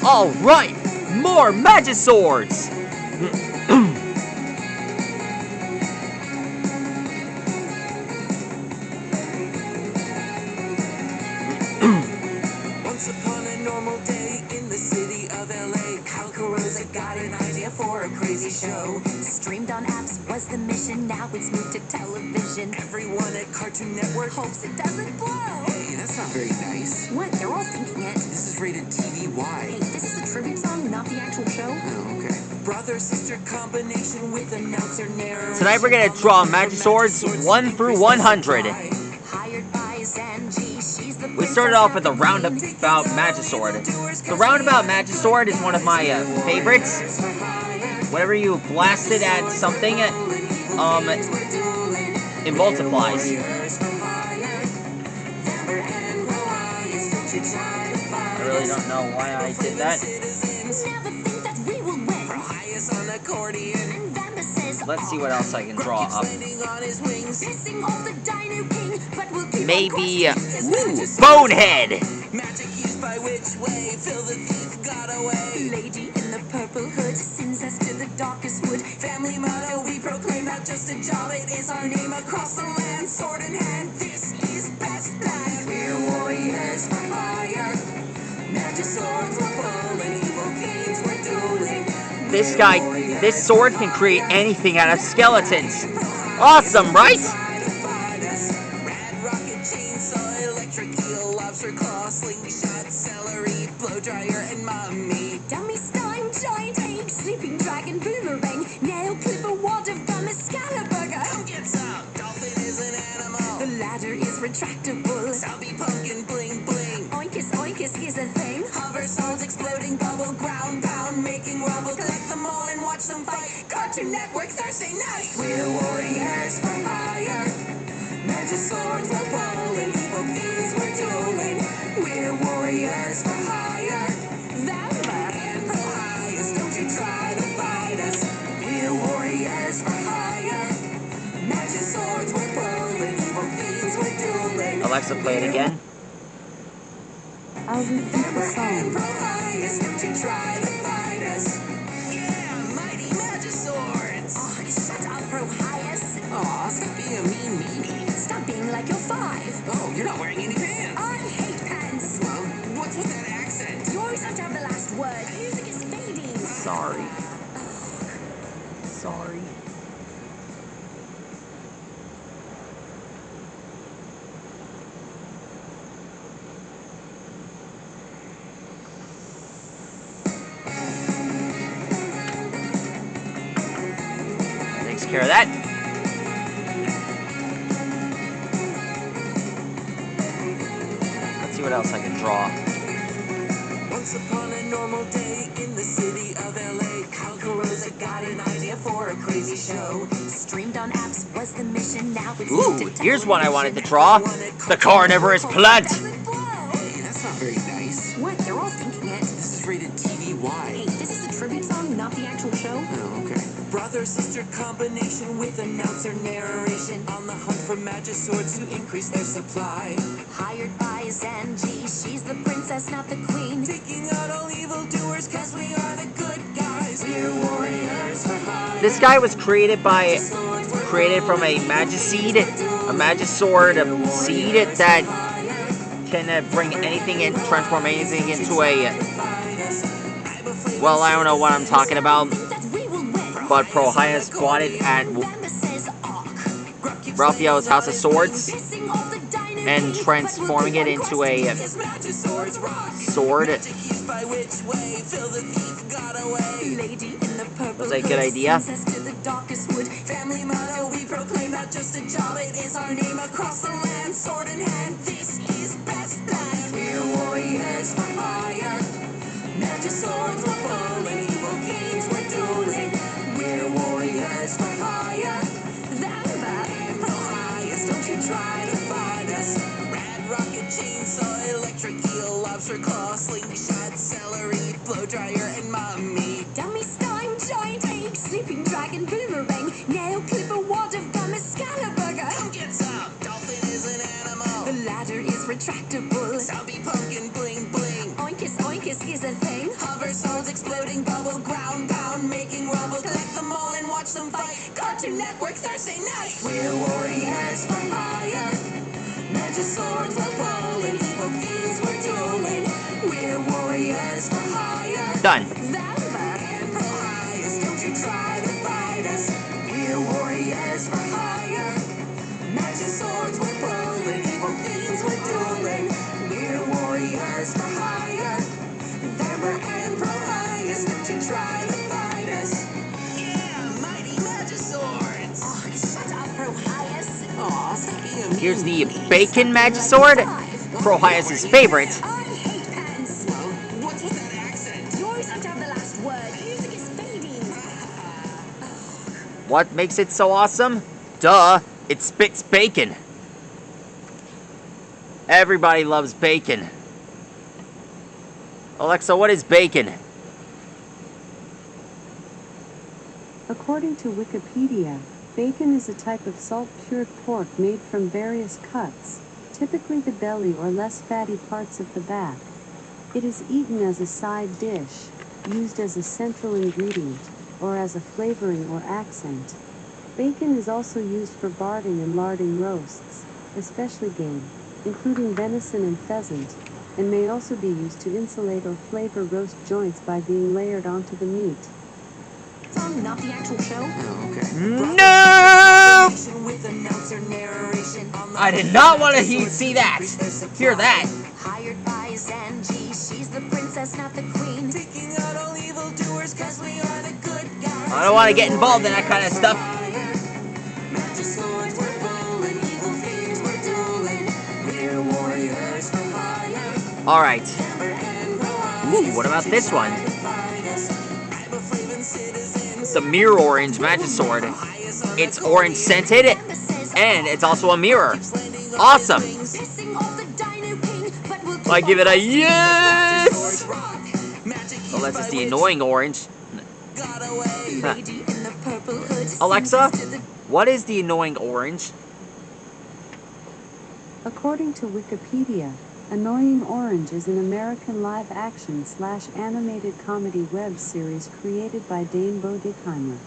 Alright, more magiswords! Once upon a normal day in the city of LA, carnivorious got an idea for a crazy show. Streamed on apps was the mission, now it's moved to television. Everyone at Cartoon Network Hopes it doesn't blow. Hey, that's not very nice. What? They're all thinking it. This is rated TV. Why? Hey, this is a tribute song, not the actual show. Oh, okay. Brother-sister combination with announcer narration. Tonight we're gonna draw magiswords 1 through 100. Hired by Zanji, she's the We started off with a roundabout magisword. The roundabout magisword is one of my favorites. Whenever you blast it at something, it multiplies. I really don't know why I did that. Never think that we will win. Let's see what else I can draw up. Missing all the Dino King, but we'll keep Maybe bonehead. Magic used by which way? Phil the thief got away. Lady in the purple hood sends us to the darkest wood. Family motto we proclaim, not just a job, it is our name across the land. Sword in hand, this is best land. We're warriors for hire. Magic swords we're pulling, evil kings we're dueling. This sword can create anything out of skeletons. Awesome, right? Rad rocket, chainsaw, electric eel, lobster claw, slingshot, celery, blow dryer, and mummy. Dummy slime, giant egg, sleeping dragon, boomerang, nail clipper, wad of gum, Excalibur. Come get some. Dolphin is an animal. The ladder is retractable. Salvi pumpkin, bling bling. Oinkus oinkus is a thing. Hover swords, exploding bubble, ground pound, making rubble. Collect them all and watch them fight. Cartoon Network Thursday night. We're warriors for hire. Magic swords we're pulling, evil thieves we're dueling. We're warriors for hire. Valor and Prohias, don't you try to fight us. We're warriors for hire. Magic swords we're pulling, evil thieves we're dueling. Alexa, play it again. I'll repeat the song. Prohias, don't you try to fight us. Yeah, mighty magiswords. Oh, shut up, Prohias. Aw, stop being a mean meanie. Stop being like you're 5. Oh, you're not wearing any pants. I hate pants. Well, what's with that accent? You always have to have the last word. Music is fading. Sorry. Sorry. Takes care of that. Let's see what else I can draw. Once upon a normal day in the city of LA, carnivorious got an idea for a crazy show. Streamed on apps was the mission, now it's Ooh, here's one I wanted to draw. The carnivorous plant. Hey, that's not very nice. What? They're all thinking it. This is rated TV. Why? Hey, this is a tribute song, not the actual show. Oh, okay. Brother-sister combination with announcer narration. On the hunt for magiswords to increase their supply. Hired by Zanji, she's the princess, not the queen. Taking out all evildoers, cause we are the good guys. We're warriors for hire. This guy was created from a magiseed, a magisword seed that can bring anything and transform anything into a. Well, I don't know what I'm talking about, but Prohias bought it at Raphael's House of Swords and transforming it into a sword was a good idea. Family motto we proclaim, not just a job, it is our name across the land. Sword in hand, this is best land. We're warriors for hire. Magic swords we're pulling, evil kings we're dueling. We're warriors for hire. Valor and Prohias, don't you try to fight us. Rad rocket, chainsaw, electric eel, lobster claw, slingshot, celery, blow dryer, and mummy. Dummy slime, giant egg, sleeping dragon, boomerang, nail clipper, wad of gum, Excalibur. Come get some. Dolphin is an animal. The ladder is retractable. Salvi pumpkin, bling bling. Oinkus oinkus is a thing. Hover swords exploding, bubble ground pound, making rubble. Collect them all and watch them fight. Cartoon Network Thursday night. We're warriors for hire. Magiswords we're pulling, evil fiends we're dueling. We're warriors for hire. Done. And Prohias, don't you try to fight us. We're warriors for hire. Magiswords we're pulling, evil fiends we're dueling. We're warriors for hire. Thermer and Prohias, don't you try to fight us. Yeah, mighty magiswords. Oh, shut up, Prohias. Aw, stop being a Here's the meanie. bacon magisword. Prohias' favorite. I hate pants. Well, what's with that accent? You always have to have the last word. Music is fading. What makes it so awesome? Duh, it spits bacon. Everybody loves bacon. Alexa, what is bacon? According to Wikipedia, bacon is a type of salt-cured pork made from various cuts, typically the belly or less fatty parts of the back. It is eaten as a side dish, used as a central ingredient, or as a flavoring or accent. Bacon is also used for barding and larding roasts, especially game, including venison and pheasant, and may also be used to insulate or flavor roast joints by being layered onto the meat. Song, not the actual show. Oh, okay. No! With announcer narration on the I did not want to see that. Hear that. Hired by Zanji, she's the princess, not the queen. taking out all evildoers, 'cause we are the good guys. I don't want to get involved in that kind of stuff. Magiswords we're pulling, evil fiends we're dueling. We're warriors for hire. Alright. Amber and Prohias, Ooh, what about this one? try to fight us. Riboflavin citizens. The mirorange magisword. It's orange scented, and it's also a mirror. Awesome. Pissing off the Dino King, but we'll keep I give it on a yes. Magic Oh, that's used just by the witch annoying orange. got away. Lady in the purple hood. Alexa, sings to the what is the annoying orange? According to Wikipedia, Annoying Orange is an American live-action/animated comedy web series created by Dane Bodickheimer.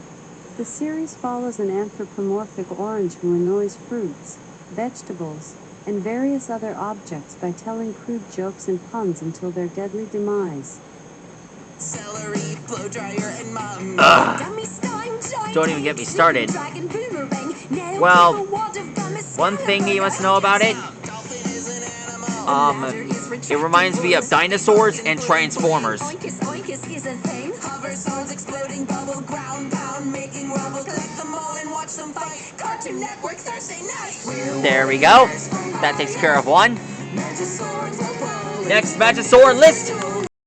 The series follows an anthropomorphic orange who annoys fruits, vegetables, and various other objects by telling crude jokes and puns until their deadly demise. Celery, blow dryer, and mom. dummy slime giant Don't even get me started. dragon boomerang, nail Well, clipper, wad of gum, a One thing you must know about it, Dolphin is an animal. it reminds me of dinosaurs and Transformers. Oinkus oinkus is a thing. Hover swords exploding, bubble ground pound, making rubble. Collect them all and watch them fight. Cartoon Network Thursday night. There we go. That takes care of one. Magiswords we're pulling. Next Magisword list.